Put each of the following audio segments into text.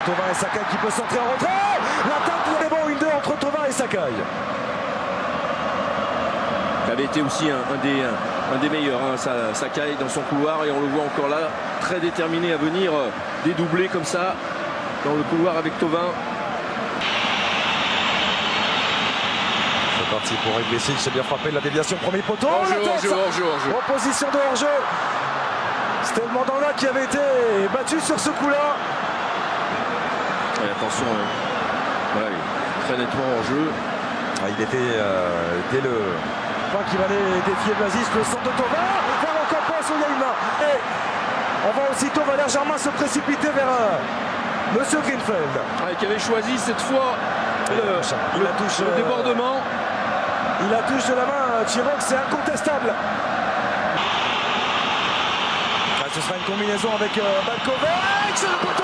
Thauvin et Sakai qui peut centrer en retrait. L'attaque est bon, 1-2 entre Thauvin et Sakai. Il avait été aussi un des meilleurs, hein, Sakai dans son couloir, et on le voit encore là, très déterminé à venir dédoubler comme ça dans le couloir avec Thauvin. C'est parti pour Ibrisic, c'est bien frappé de la déviation, premier poteau. Hors-jeu. Opposition de hors-jeu. C'était le Mandanda qui avait été battu sur ce coup-là. Et attention, voilà, très nettement hors-jeu. Il était le pas qui va aller défier Blazis, le centre de Thauvin vers le Campos où il y a une main. Et on voit aussitôt Valère Germain se précipiter vers Monsieur Greenfeld. Qui avait choisi cette fois le débordement. Il la touche de la main, Chirok, c'est incontestable. Ce sera une combinaison avec Balkovic, c'est le poteau.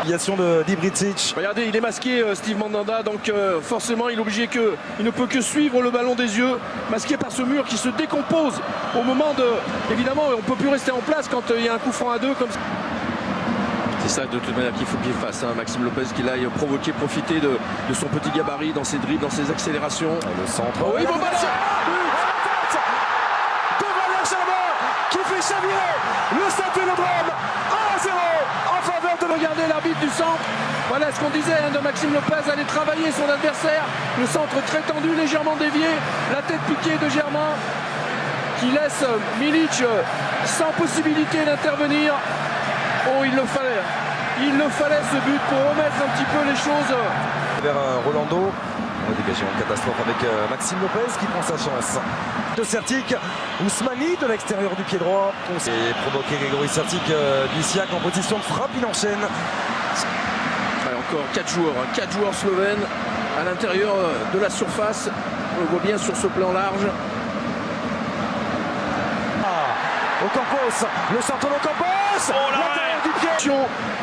Déviation d'Ibrisic. Regardez, il est masqué, Steve Mandanda, donc forcément il est obligé il ne peut que suivre le ballon des yeux, masqué par ce mur qui se décompose au moment de... Évidemment, on ne peut plus rester en place quand il y a un coup franc à deux comme ça. C'est ça de toute manière qu'il faut qu'il fasse, hein. Maxime Lopez qu'il aille provoquer, profiter de son petit gabarit dans ses dribbles, dans ses accélérations. Le centre. Oui, bon ballon de Valère Germain qui fait chavirer le Stade Vélodrome 1-0 en faveur de... Regardez l'arbitre du centre. Voilà ce qu'on disait, hein, de Maxime Lopez, aller travailler son adversaire. Le centre très tendu, légèrement dévié. La tête piquée de Germain qui laisse Milic sans possibilité d'intervenir. Oh, il le fallait ce but pour remettre un petit peu les choses. Vers Rolando, on va dégager en catastrophe avec Maxime Lopez qui prend sa chance. De Sertic, Ousmani de l'extérieur du pied droit. Et provoqué Grégory Sertic, Bisiak en position de frappe, il enchaîne. Allez, encore 4 joueurs slovènes à l'intérieur de la surface. On le voit bien sur ce plan large. Ocampos, le centre d'Ocampos, l'intérieur du pied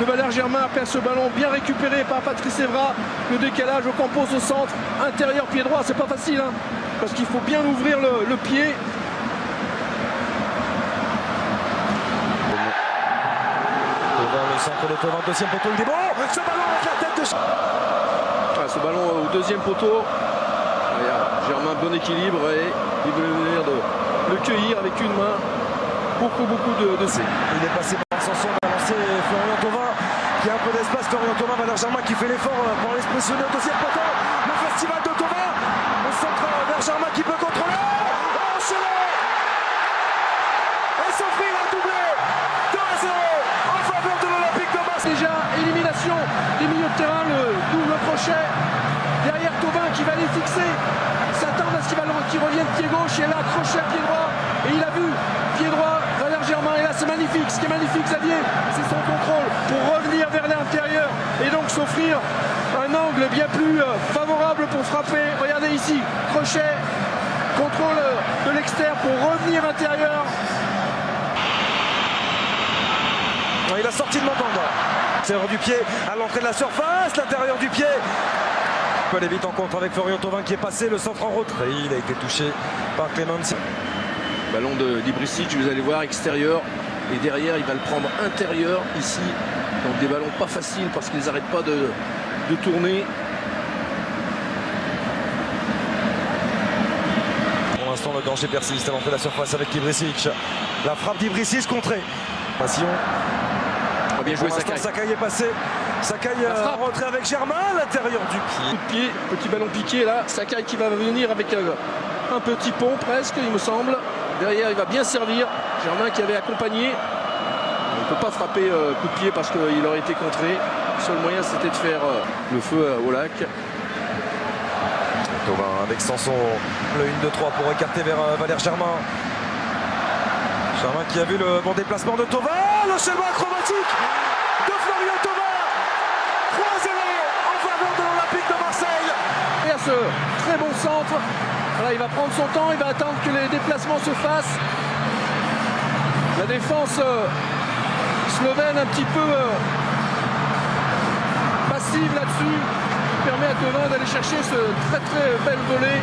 de Valère Germain perd ce ballon bien récupéré par Patrice Evra. Le décalage Ocampos au centre, intérieur pied droit, c'est pas facile, hein, parce qu'il faut bien ouvrir le pied. Le centre de Thauvin, deuxième poteau, il est bon. Ce ballon avec la tête de... Ce ballon au deuxième poteau. Germain, bon équilibre, et il veut venir le cueillir avec une main. Beaucoup de C. Il est passé par Sanson, il a lancé Florian Thauvin qui a un peu d'espace. Florian Thauvin, Valère Germain qui fait l'effort pour aller se positionner au deuxième poteau. Le festival de Thauvin, au centre vers Germain qui peut contrôler. Enchaîné et s'offrir un doublé 2-0 en faveur de l'Olympique de Marseille. Déjà, élimination des milieux de terrain, le double crochet. Derrière Thauvin qui va les fixer. S'attend à ce qu'il revienne pied gauche, et là, crochet pied droit. Et il a vu pied droit, Valère Germain, et là c'est magnifique. Ce qui est magnifique, Xavier, c'est son contrôle pour revenir vers l'intérieur et donc s'offrir un angle bien plus favorable pour frapper. Regardez ici, crochet, contrôle de l'extérieur pour revenir intérieur. Il a sorti de Mandanda. L'intérieur du pied à l'entrée de la surface, l'intérieur du pied. Il peut aller vite en contre avec Florian Thauvin qui est passé, le centre en retrait. Il a été touché par Clemens. Ballon d'Ibrisic, vous allez voir, extérieur, et derrière il va le prendre intérieur ici. Donc des ballons pas faciles parce qu'ils n'arrêtent pas de tourner. Pour l'instant le danger persiste à l'entrée de la surface avec Ibrisic. La frappe d'Ibrisic contrée. Passion. Bien joué, Sakai. Sakai est passé. Sakai en retrait avec Germain à l'intérieur du pied. Coup de pied, petit ballon piqué là. Sakai qui va venir avec un petit pont presque, il me semble. Derrière, il va bien servir. Germain qui avait accompagné. Il ne peut pas frapper coup de pied parce qu'il aurait été contré. Le seul moyen, c'était de faire le feu au lac. Thauvin avec Sanson. Le 1-2-3 pour écarter vers Valère Germain. Germain qui a vu le bon déplacement de Thauvin. L'enchaînement acrobatique de Florian Thauvin. 3-0 en faveur de l'Olympique de Marseille. Et à ce très bon centre. Voilà, il va prendre son temps, il va attendre que les déplacements se fassent. La défense slovène un petit peu passive là-dessus, permet à Thauvin d'aller chercher ce très belle volée.